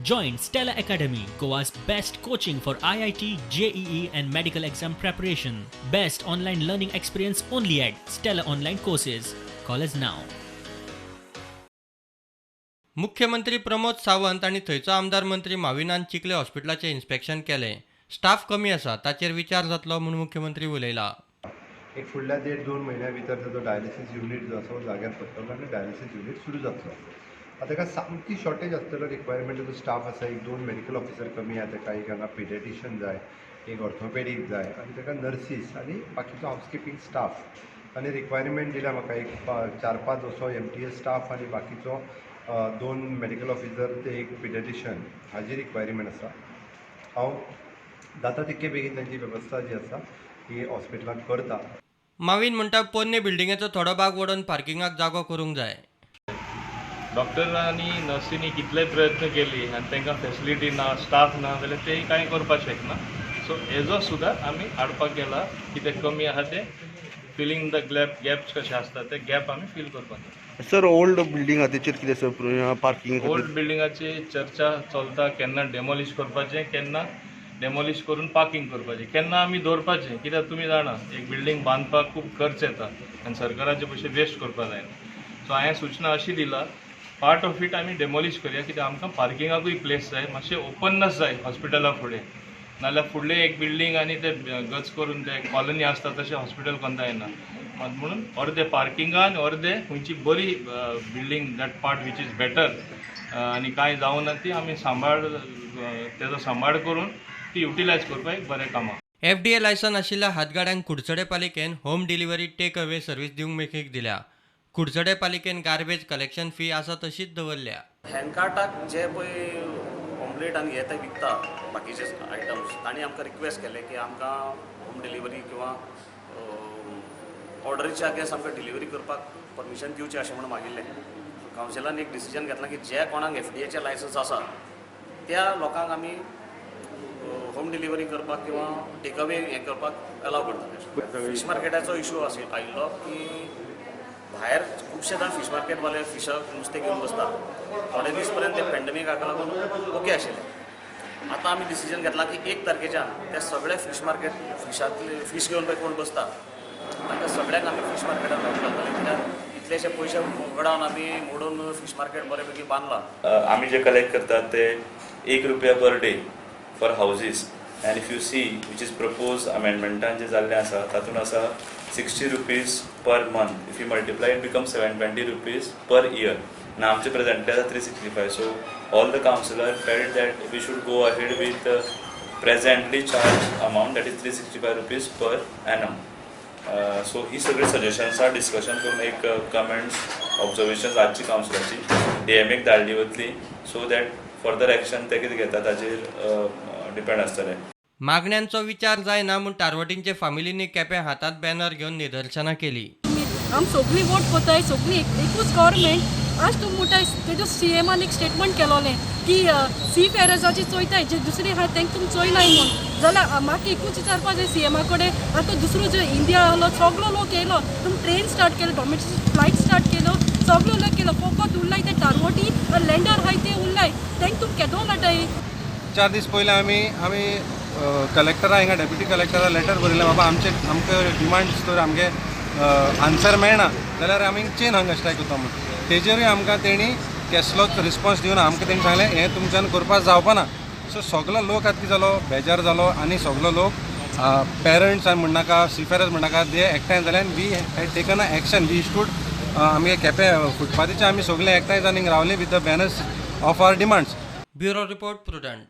Join Stella Academy, Goa's best coaching for IIT, JEE and medical exam preparation. Best online learning experience only at Stella Online Courses. Call us now. मुख्यमंत्री प्रमोद सावंत आणि थंयचो आमदार मंत्री माविनान Chikhale हॉस्पिटलाचे inspection केले. Staff कमी आसा ताचेर विचार जातलो म्हणून मुख्यमंत्री उलयला. एक फुडल्या 1.5-2 म्हयन्या भितर ताजो डायलिसीस युनिट जो आसा जाग्यार पडटलो आनी डायलिसीस युनिट सुरू जातलो. आतां ताका सामकी शॉर्टेज आसतलो रिक्वायरमेंट स्टाफ आसा. 1-2 मेडिकल ऑफिसर कमी आहा ताका, एक हांगा पिडियाट्रिशियन जाय, एक ऑर्थोपेडीक जाय आनी ताका नर्सीस आनी बाकीचो हावजकीपींग स्टाफ आनी रिक्वायरमेंट दिल्या म्हाका एक 4-5 असो MTS स्टाफ आनी बाकीचो 2 मेडिकल ऑफिसर ते एक पिडियाट्रिशियन हाजी रिक्वायरमेंट आसा. हांव जाता तितके बेगीन तांची वेवस्था जी आसा ही हॉस्पिटलांत करता. माविन म्हणटा पोरणे बिल्डिंगेचो थोडो भाग वडोवन पार्किंगाक जागो करूंक जाय. डॉक्टरांनी नर्सींनी कितले प्रयत्न केली आनी तांकां फॅसिलिटी ना, स्टाफ ना जाल्यार ते कांय करपाक शकना. सो हेजो सुद्दां आमी हाडपाक गेला. कितें कमी आहा ते फिलींग द गॅप्स कशे आसता ते गॅप आमी फील करपाक. सर ओल्ड बिल्डिंग आहा तेचेर कितें सर पार्किंग ओल्ड बिल्डिंगाची चर्चा चलता. केन्ना डेमोलिश करपाचें, केन्ना डेमोलिश करून पार्किंग करपाचें, केन्ना आमी दवरपाचें. कित्याक तुमी जाणा एक बिल्डींग बांदपाक खूब खर्च येता आनी सरकाराचे पयशे वेस्ट करपा जायना. सो हांवें सूचना अशी दिला, पार्ट ऑफ इट आमी डेमोलिश करया. कित्याक आमकां पार्किंगाकूय प्लेस जाय, मातशें ओपननेस जाय हॉस्पिटला फुडें. नाल्यार फुडलें एक बिल्डींग आनी ते गच करून ते कॉलनी आसता तशें हॉस्पिटल कोंता येना. म्हणून अर्दे पार्किंगान अर्दे खंयची बरी building that part which is better आनी कांय जावं ना ती आमी तेजो सांबाळ करून ती युटिलायज करपाक एक बरें कामां. FDA लायसन आशिल्ल्या हातगाड्यांक कुडचडे पालिकेन home delivery take away service दिवंक मेकळीक दिल्या. कुडचडे पालिकेन गार्बेज कलेक्शन फी आसा तशीच दवरल्या. हँडकार्टाक जे पळय ऑमलेट आनी हे ते विकता बाकीचे आयटम्स, तांणी आमकां रिक्वेस्ट केले की आमकां होम डिलिव्हरी किंवा ऑर्डरीच्या अगेन्स्ट आमकां डिलिव्हरी करपाक परमिशन दिवचें अशें म्हणून मागिल्लें. कावन्सिलान एक डिसिजन घेतला की जे कोणाक FDAचें लायसन्स आसा त्या लोकांक आमी होम डिलिव्हरी करपाक किंवा टेक अवे हें करपाक अलाव करता. फीश मार्केटाचो इशू आयिल्लो की भायर खुबशे जाण फीश मार्केटवाले फिशाक नुस्तें घेवन बसता. थोडे दीस पर्यंत ते पॅन्डेमिकाक लागून ओके आशिल्ले. आतां आमी डिसिजन घेतला की 1 तारखेच्यान ते सगळे फीश मार्केट फिशांतले फीश घेवन पळय कोण बसता तांकां सगळ्यांक आमी फीश मार्केटान घालतले. कित्याक इतलेशे पयशे उगडावन आमी मोडून फीश मार्केट बरे पैकी बांदला. आमी जे कलेक्ट करतात ते ₹1 per day for houses. And if you see which is propose अमेंडमेंटान जे जाल्लें आसा तातूंत आसा ₹60 per month. If you multiply it become ₹720 per year. ना आमचे प्रेजेंटली आसा 365. So all the councillor felt that we should go ahead with presently charge amount that is ₹365 per annum. So ही सगळी सजेशन्सां डिस्कशन करून एक कमेंट्स ऑब्जर्वेशन्स आजची काउन्सिलाची DMAक धाडली वतली. सो दॅट फर्दर एक्शन ते कितें घेता ताजेर डिपेंड आसतलें. मागण्यांचो विचार जायना म्हूण टारवटींचे फामिलींनी केपें हातांत बॅनर घेवन निदर्शनां केली. आम सगळीं वोट कोताय, सगळीं एकूच गव्हर्मेंट. आज तूं म्हणटाय तेजो CMान एक स्टेटमेंट केलोलें की सी फेरजाची चोयताय, जे दुसरी आहाय तांकां तुमी चोयनाय म्हणून. जाल्यार म्हाका एकूच विचारपा जाय CMा कडेन, आतां दुसरो जो इंडिया आसलो सगळो लोक येयलो, तुमी ट्रेन स्टार्ट केलो, डॉमेस्टीक फ्लायट स्टार्ट केलो, सगळो लोक केलो. फकत उरलाय ते टारवटी लँडर आहाय ते उरलाय, तांकां तुमी केदो लाटाय. 4 दीस पयलीं आमी कलेक्टरा हिंगा डेप्युटी कलेक्टरा लेटर बरयलें, बाबा आमकां डिमांड्स तर आमगे आन्सर मेळना जाल्यार आमी चेन हंगर स्ट्रायक करता म्हणून. तेजेरूय आमकां तेणी कसलोच रिस्पॉन्स दिवना. आमकां तेणी सांगलें हें तुमच्यान करपाक जावपाना. सो सगलो लोक आतां कितें जालो बेजार जालो आनी सगलो लोक पेरंट्स म्हणनाका, सीफेरर्स म्हणनाका, ते एकठांय जाले आनी we had taken a action. We stood आमगे केपें फुटपाथीचे आमी सगळे एकठांय जावन रावले with the banners of our demands. Bureau report prudent.